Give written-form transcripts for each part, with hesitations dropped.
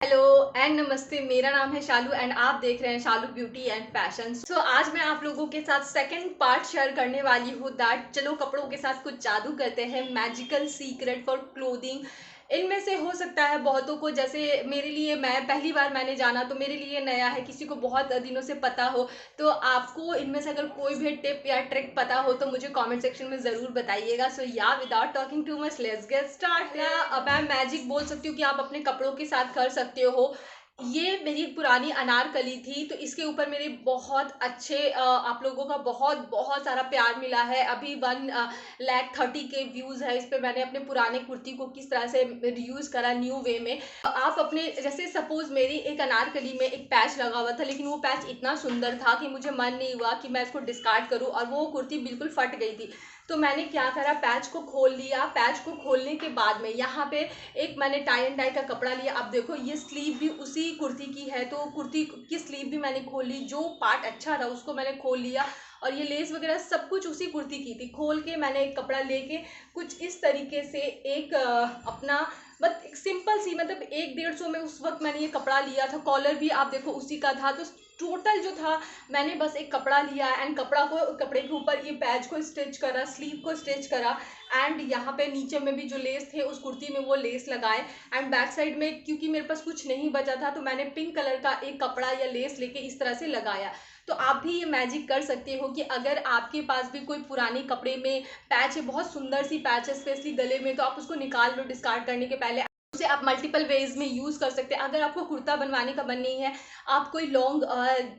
Hello and नमस्ते। मेरा नाम है शालू एंड आप देख रहे हैं शालू ब्यूटी एंड फैशन। सो आज मैं आप लोगों के साथ सेकंड पार्ट शेयर करने वाली हूँ दैट चलो कपड़ों के साथ कुछ जादू करते हैं, मैजिकल सीक्रेट फॉर क्लोथिंग। इनमें से हो सकता है बहुतों को, जैसे मेरे लिए, मैं पहली बार मैंने जाना तो मेरे लिए नया है, किसी को बहुत दिनों से पता हो। तो आपको इनमें से अगर कोई भी टिप या ट्रिक पता हो तो मुझे कमेंट सेक्शन में ज़रूर बताइएगा। सो या without talking too much let's get start. अब मैं मैजिक बोल सकती हूँ कि आप अपने कपड़ों के साथ कर सकते हो। ये मेरी पुरानी अनारकली थी, तो इसके ऊपर मेरे बहुत अच्छे आप लोगों का बहुत बहुत सारा प्यार मिला है। अभी 1,30,000 के व्यूज़ है इस पे। मैंने अपने पुराने कुर्ती को किस तरह से रीयूज़ करा न्यू वे में। आप अपने, जैसे सपोज़ मेरी एक अनारकली में एक पैच लगा हुआ था, लेकिन वो पैच इतना सुंदर था कि मुझे मन नहीं हुआ कि मैं इसको डिस्कार्ड करूँ, और वो कुर्ती बिल्कुल फट गई थी। तो मैंने क्या करा, पैच को खोल लिया। पैच को खोलने के बाद में यहाँ पे एक मैंने टाई एंड डाई का कपड़ा लिया। अब देखो ये स्लीव भी उसी कुर्ती की है, तो कुर्ती की स्लीव भी मैंने खोल ली, जो पार्ट अच्छा था उसको मैंने खोल लिया, और ये लेस वगैरह सब कुछ उसी कुर्ती की थी। खोल के मैंने एक कपड़ा लेके कुछ इस तरीके से एक अपना बस एक सिंपल सी, मतलब 100-150 में उस वक्त मैंने ये कपड़ा लिया था। कॉलर भी आप देखो उसी का था। तो टोटल जो था, मैंने बस एक कपड़ा लिया एंड कपड़े के ऊपर ये पैच को स्टिच करा, स्लीव को स्टिच करा, एंड यहाँ पे नीचे में भी जो लेस थे उस कुर्ती में वो लेस लगाए। एंड बैक साइड में क्योंकि मेरे पास कुछ नहीं बचा था तो मैंने पिंक कलर का एक कपड़ा या लेस लेके इस तरह से लगाया। तो आप भी ये मैजिक कर सकते हो कि अगर आपके पास भी कोई पुराने कपड़े में पैच है, बहुत सुंदर सी पैच है स्पेशली गले में, तो आप उसको निकाल लो डिस्कार्ड करने के पहले। उसे आप मल्टीपल वेज में यूज़ कर सकते हैं। अगर आपको कुर्ता बनवाने का मन नहीं है, आप कोई लॉन्ग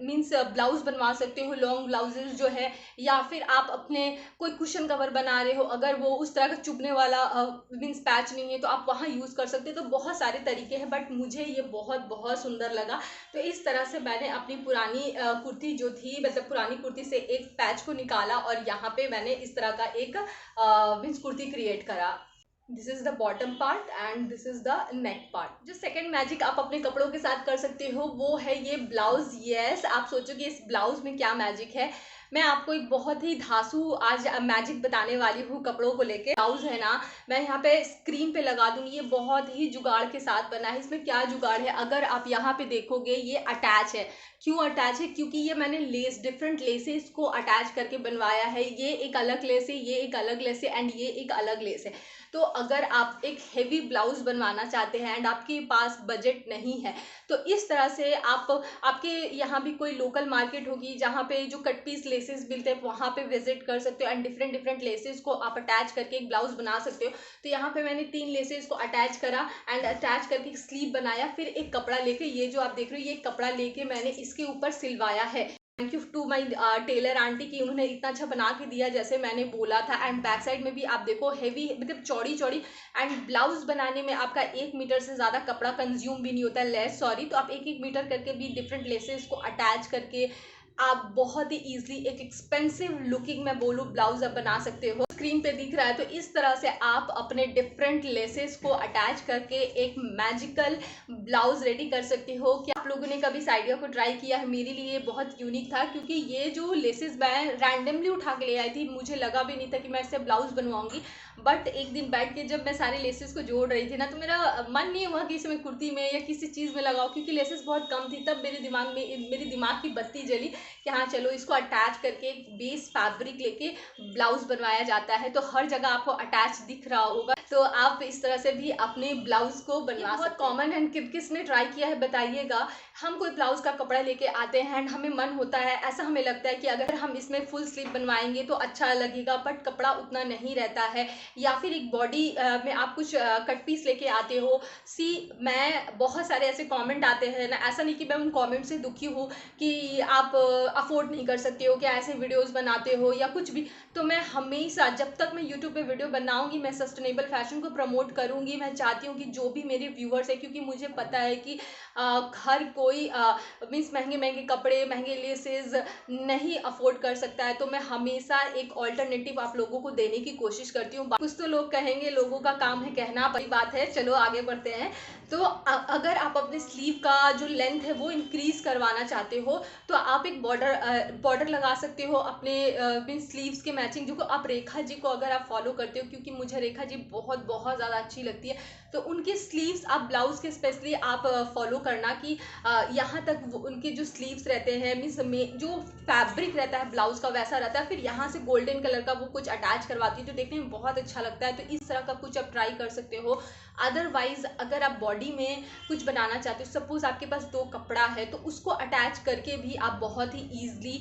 मीन्स ब्लाउज बनवा सकते हो, लॉन्ग ब्लाउजेज जो है, या फिर आप अपने कोई कुशन कवर बना रहे हो, अगर वो उस तरह का चुभने वाला मीन्स पैच नहीं है तो आप वहाँ यूज़ कर सकते हो। तो बहुत सारे तरीके हैं, बट मुझे ये बहुत बहुत सुंदर लगा। तो इस तरह से मैंने अपनी पुरानी कुर्ती जो थी, मतलब पुरानी कुर्ती से एक पैच को निकाला और यहाँ पे मैंने इस तरह का एक मीन्स कुर्ती क्रिएट करा। This is the bottom part and this is the neck part. जो सेकंड मैजिक आप अपने कपड़ों के साथ कर सकते हो वो है ये ब्लाउज। यस, आप सोचो कि इस ब्लाउज में क्या मैजिक है। मैं आपको एक बहुत ही धांसू आज मैजिक बताने वाली हूँ कपड़ों को लेके। ब्लाउज है ना, मैं यहाँ पे स्क्रीन पे लगा दूंगी। ये बहुत ही जुगाड़ के साथ बना है। इसमें क्या जुगाड़ है, अगर आप यहाँ पे देखोगे ये अटैच है। क्यों अटैच है? क्योंकि ये मैंने लेस, डिफरेंट लेसेस को अटैच करके बनवाया है। ये एक अलग लेस है, ये एक अलग लेस है, एंड ये एक अलग लेस है। तो अगर आप एक हेवी ब्लाउज बनवाना चाहते हैं एंड आपके पास बजट नहीं है, तो इस तरह से आप, आपके यहाँ भी कोई लोकल मार्केट होगी जहाँ पे जो कट पीस लेसेस मिलते हैं, वहाँ पे विजिट कर सकते हो एंड डिफरेंट डिफरेंट लेसेस को आप अटैच करके एक ब्लाउज बना सकते हो। तो यहाँ पे मैंने 3 लेसेस को अटैच करा एंड अटैच करके एक स्लीव बनाया। फिर एक कपड़ा लेके, ये जो आप देख रहे हो, ये कपड़ा लेके मैंने इसके ऊपर सिलवाया है। Thank you to my tailor aunty की उन्होंने इतना अच्छा बना के दिया जैसे मैंने बोला था। एंड बैक साइड में भी आप देखो हेवी, मतलब चौड़ी चौड़ी। एंड ब्लाउज बनाने में आपका 1 मीटर से ज़्यादा कपड़ा कंज्यूम भी नहीं होता, लेस सॉरी। तो आप 1-1 मीटर करके भी डिफरेंट लेसेस को अटैच करके आप बहुत ही ईजिली एक एक्सपेंसिव लुकिंग, मैं बोलूँ, ब्लाउज आप बना सकते हो। स्क्रीन पे दिख रहा है, तो इस तरह से आप अपने डिफरेंट लेसेस को अटैच करके एक मैजिकल ब्लाउज रेडी कर सकते हो। क्या आप लोगों ने कभी इस आइडिया को ट्राई किया है? मेरे लिए बहुत यूनिक था, क्योंकि ये जो लेसेस मैं रैंडमली उठा के ले आई थी, मुझे लगा भी नहीं था कि मैं इससे ब्लाउज बनवाऊंगी। बट एक दिन बैठ के जब मैं सारे लेसेस को जोड़ रही थी ना, तो मेरा मन नहीं हुआ कि इसे मैं कुर्ती में या किसी चीज़ में लगाऊं, क्योंकि लेसेस बहुत कम थी। तब मेरे दिमाग की बत्ती जली कि हाँ चलो इसको अटैच करके एक बेस फैब्रिक लेके ब्लाउज बनवाया जाता है। तो हर जगह आपको अटैच दिख रहा होगा, तो आप इस तरह से भी अपने ब्लाउज को बनवा सकते हैं। बहुत कॉमन है, किसने ट्राई किया है बताइएगा। हम कोई ब्लाउज का कपड़ा लेके आते हैं एंड हमें मन होता है, ऐसा हमें लगता है कि अगर हम इसमें फुल स्लीव बनवाएंगे तो अच्छा लगेगा, बट कपड़ा उतना नहीं रहता है। या फिर एक बॉडी में आप कुछ कट पीस लेके आते हो। मैं बहुत सारे ऐसे कमेंट आते हैं ना, ऐसा नहीं कि मैं उन कमेंट से दुखी हूँ कि आप अफोर्ड नहीं कर सकते हो, क्या ऐसे वीडियोस बनाते हो या कुछ भी। तो मैं हमेशा, जब तक मैं यूट्यूब पे वीडियो बनाऊंगी, मैं सस्टेनेबल फैशन को प्रमोट करूंगी। मैं चाहती हूँ कि जो भी मेरे व्यूअर्स है, क्योंकि मुझे पता है कि हर कोई मीन्स महंगे महंगे कपड़े, महंगे लेसेस नहीं अफोर्ड कर सकता है। तो मैं हमेशा एक ऑल्टरनेटिव आप लोगों को देने की कोशिश करती हूँ। कुछ तो लोग कहेंगे लोगों का काम है कहना, बड़ी बात है। चलो आगे बढ़ते हैं। तो अगर आप अपने स्लीव का जो लेंथ है वो इंक्रीज करवाना चाहते हो तो आप एक बॉर्डर लगा सकते हो अपने स्लीव्स के मैचिंग, जो आप रेखा जी को अगर आप फॉलो करते हो, क्योंकि मुझे रेखा जी बहुत बहुत ज़्यादा अच्छी लगती है, तो उनके स्लीव्स आप ब्लाउज के स्पेशली आप फॉलो करना कि यहाँ तक उनके जो स्लीव्स रहते हैं मीन्स में जो फैब्रिक रहता है ब्लाउज का वैसा रहता है, फिर यहाँ से गोल्डन कलर का वो कुछ अटैच करवाती है तो देखने में बहुत अच्छा लगता है। तो इस तरह का कुछ आप ट्राई कर सकते हो। अदरवाइज अगर आप बॉडी में कुछ बनाना चाहते हो, सपोज आपके पास 2 कपड़ा है तो उसको अटैच करके भी आप बहुत ही ईजिली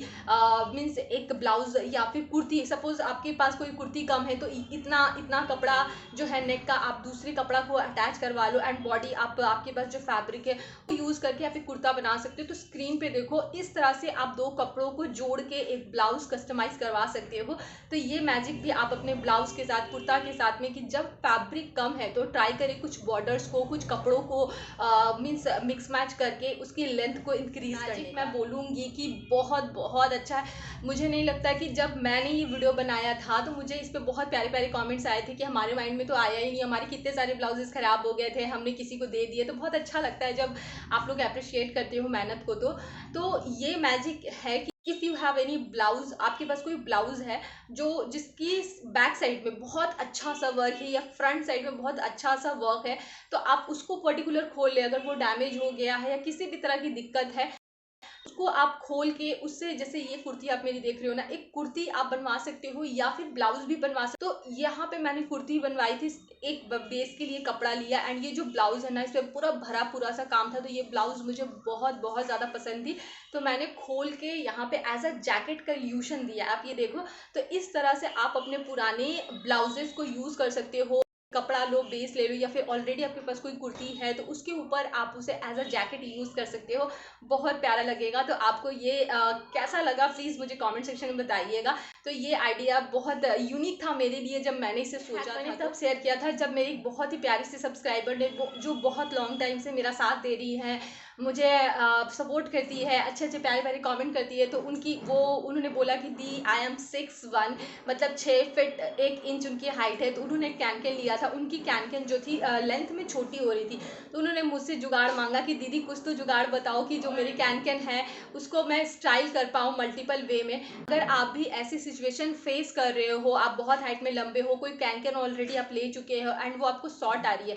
मीन्स एक ब्लाउज या फिर कुर्ती, सपोज आपके पास कोई कुर्ती कम है तो इतना इतना कपड़ा जो है नेक का आप दूसरे कपड़ा को अटैच करवा लो एंड बॉडी आपके पास जो फैब्रिक है वो यूज़ करके या फिर कुर्ता बना सकते हो। तो स्क्रीन पे देखो इस तरह से आप 2 कपड़ों को जोड़ के एक ब्लाउज कस्टमाइज करवा सकते हो। तो ये मैजिक भी आप अपने ब्लाउज के साथ, कुर्ता के साथ में, कि जब फैब्रिक कम है तो ट्राई करें कुछ बॉर्डर्स को, कुछ कपड़ों को मीन्स मिक्स मैच करके उसकी लेंथ को इंक्रीज करने। मैं बोलूँगी कि बहुत बहुत अच्छा है। मुझे नहीं लगता कि जब मैंने ये वीडियो बनाया था तो मुझे इस पर बहुत प्यारे प्यारे कमेंट्स आए थे कि हमारे माइंड में तो आया ही नहीं, हमारे कितने सारे ब्लाउजेस खराब हो गए थे, हमने किसी को दे दिए। तो बहुत अच्छा लगता है जब आप लोग अप्रिशिएट करते हो मेहनत को। तो ये मैजिक है कि if you have any blouse, आपके पास कोई ब्लाउज है जो जिसकी बैक साइड में बहुत अच्छा सा वर्क है या फ्रंट साइड में बहुत अच्छा सा वर्क है, तो आप उसको पर्टिकुलर खोल ले। अगर वो डैमेज हो गया है या किसी भी तरह की दिक्कत है उसको आप खोल के उससे, जैसे ये कुर्ती आप मेरी देख रहे हो ना, एक कुर्ती आप बनवा सकते हो या फिर ब्लाउज भी बनवा सकते हो। तो यहाँ पे मैंने कुर्ती बनवाई थी, एक बेस के लिए कपड़ा लिया एंड ये जो ब्लाउज है ना इस पर पूरा भरा पूरा सा काम था, तो ये ब्लाउज मुझे बहुत बहुत ज़्यादा पसंद थी। तो मैंने खोल के यहाँ पे एज अ जैकेट का यूशन दिया, आप ये देखो। तो इस तरह से आप अपने पुराने ब्लाउजेस को यूज़ कर सकते हो। कपड़ा लो, बेस ले लो, या फिर ऑलरेडी आपके पास कोई कुर्ती है तो उसके ऊपर आप उसे एज अ जैकेट यूज़ कर सकते हो, बहुत प्यारा लगेगा। तो आपको ये कैसा लगा प्लीज़ मुझे कमेंट सेक्शन में बताइएगा। तो ये आइडिया बहुत यूनिक था मेरे लिए जब मैंने इसे सोचा, मैंने तब शेयर किया था जब मेरी एक बहुत ही प्यारी सी सब्सक्राइबर ने जो बहुत लॉन्ग टाइम से मेरा साथ दे रही है, मुझे सपोर्ट करती है, अच्छे अच्छे प्यारे प्यारे कमेंट करती है, तो उन्होंने बोला कि दी आई एम 6'1", मतलब 6 फीट 1 इंच उनकी हाइट है। तो उन्होंने कैन कैन लिया था, उनकी कैन कैन जो थी लेंथ में छोटी हो रही थी, तो उन्होंने मुझसे जुगाड़ मांगा कि दीदी कुछ तो जुगाड़ बताओ कि जो मेरी कैन कैन है उसको मैं स्टाइल कर पाऊँ मल्टीपल वे में। अगर आप भी ऐसी सिचुएशन फेस कर रहे हो, आप बहुत हाइट में लंबे हो, कोई कैन कैन ऑलरेडी आप ले चुके हो एंड वो आपको शॉर्ट आ रही है,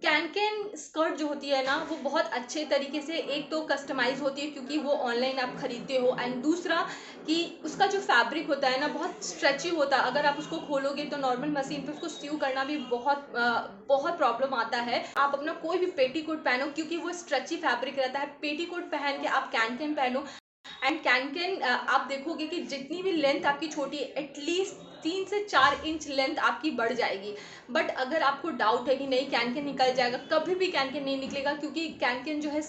कैन कैन स्कर्ट जो होती है ना वो बहुत अच्छे तरीके से एक तो कस्टमाइज होती है क्योंकि वो ऑनलाइन आप खरीदते हो, एंड दूसरा कि उसका जो फैब्रिक होता है ना बहुत स्ट्रेची होता है। अगर आप उसको खोलोगे तो नॉर्मल मशीन पे उसको स्टीव करना भी बहुत प्रॉब्लम आता है। आप अपना कोई भी पेटीकोट पहनो क्योंकि वो स्ट्रेची फैब्रिक रहता है, पेटीकोट पहन के आप कैन कैन पहनो एंड कैन कैन आप देखोगे कि जितनी भी लेंथ आपकी छोटी है एटलीस्ट 3 से 4 इंच लेंथ आपकी बढ़ जाएगी। बट अगर आपको डाउट है कि नहीं कैन कैन निकल जाएगा, कभी भी कैन कैन नहीं निकलेगा क्योंकि कैन कैन जो है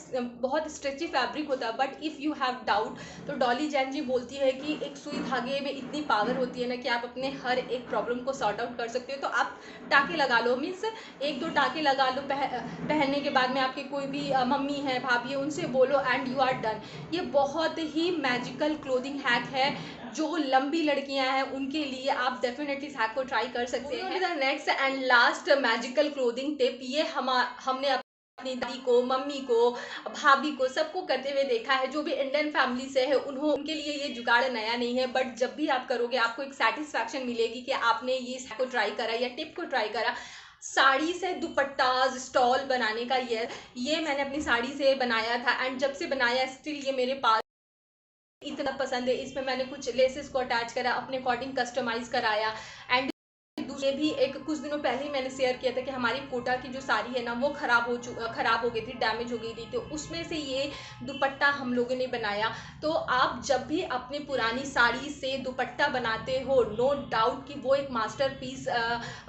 बहुत स्ट्रेची फैब्रिक होता है। But if you have doubt तो डॉली जैन जी बोलती है कि एक सुई धागे में इतनी पावर होती है ना कि आप अपने हर एक प्रॉब्लम को सॉर्ट आउट कर सकते हो। तो आप टाके लगा लो, मीन्स 1-2 टाके लगा लो, पहनने के बाद में आपकी कोई भी मम्मी है, भाभी है, उनसे बोलो एंड यू आर डन। ये बहुत ही मैजिकल क्लोथिंग हैक है, जो लंबी लड़कियां हैं उनके लिए आप डेफिनेटली इस हैक को ट्राई कर सकते हैं। Next and last magical clothing tip, ये हमने अपनी दादी को, मम्मी को, भाभी को, सबको करते हुए देखा है। जो भी इंडियन फैमिली से है उनके लिए ये जुगाड़ नया नहीं है, बट जब भी आप करोगे आपको एक सेटिस्फैक्शन मिलेगी कि आपने ये को ट्राई करा या टिप को ट्राई करा। साड़ी से दुपट्टा स्टॉल बनाने का ये मैंने अपनी साड़ी से बनाया था एंड जब से बनाया स्टिल ये मेरे पास इतना पसंद है। इसमें मैंने कुछ लेसेस को अटैच करा, अपने अकॉर्डिंग कस्टमाइज कराया एंड ये भी एक कुछ दिनों पहले ही मैंने शेयर किया था कि हमारी कोटा की जो साड़ी है ना वो खराब हो गई थी, डैमेज हो गई थी, तो उसमें से ये दुपट्टा हम लोगों ने बनाया। तो आप जब भी अपनी पुरानी साड़ी से दुपट्टा बनाते हो, नो डाउट कि वो एक मास्टरपीस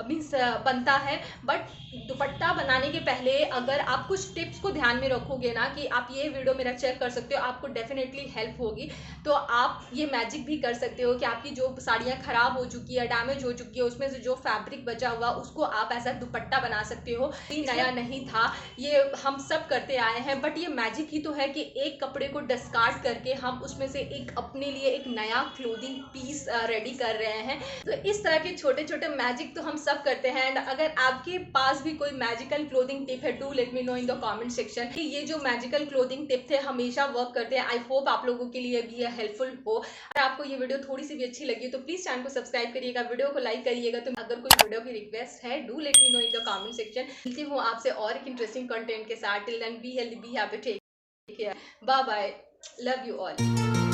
मीन्स बनता है। बट दुपट्टा बनाने के पहले अगर आप कुछ टिप्स को ध्यान में रखोगे ना, कि आप ये वीडियो मेरा चेक कर सकते हो, आपको डेफिनेटली हेल्प होगी। तो आप ये मैजिक भी कर सकते हो कि आपकी जो साड़ियाँ खराब हो चुकी है, डैमेज हो चुकी है, उसमें से जो फैब्रिक बचा हुआ उसको आप ऐसा दुपट्टा बना सकते हो। ये नया नहीं था, ये हम सब करते आए हैं, बट ये मैजिक ही तो है कि एक कपड़े को डिस्कार्ड करके हम उसमें से एक अपने लिए एक नया क्लोथिंग पीस रेडी कर रहे हैं। तो इस तरह के छोटे छोटे मैजिक तो हम सब करते हैं। एंड अगर आपके पास भी कोई मैजिकल क्लोथिंग टिप है, do let me know in the comment section. ये जो मैजिकल क्लोथिंग टिप थे हमेशा वर्क करते हैं। आई होप आप लोगों के लिए भी ये हेल्पफुल हो। अगर आपको ये वीडियो थोड़ी सी भी अच्छी लगी तो प्लीज चैनल को सब्सक्राइब करिएगा, वीडियो को लाइक करिएगा। तो अगर कोई वीडियो की रिक्वेस्ट है, do let me know in the comment section. मिलती हूँ आपसे और एक इंटरेस्टिंग कंटेंट के साथ। Till then be healthy, be happy, take care, bye bye, love you all.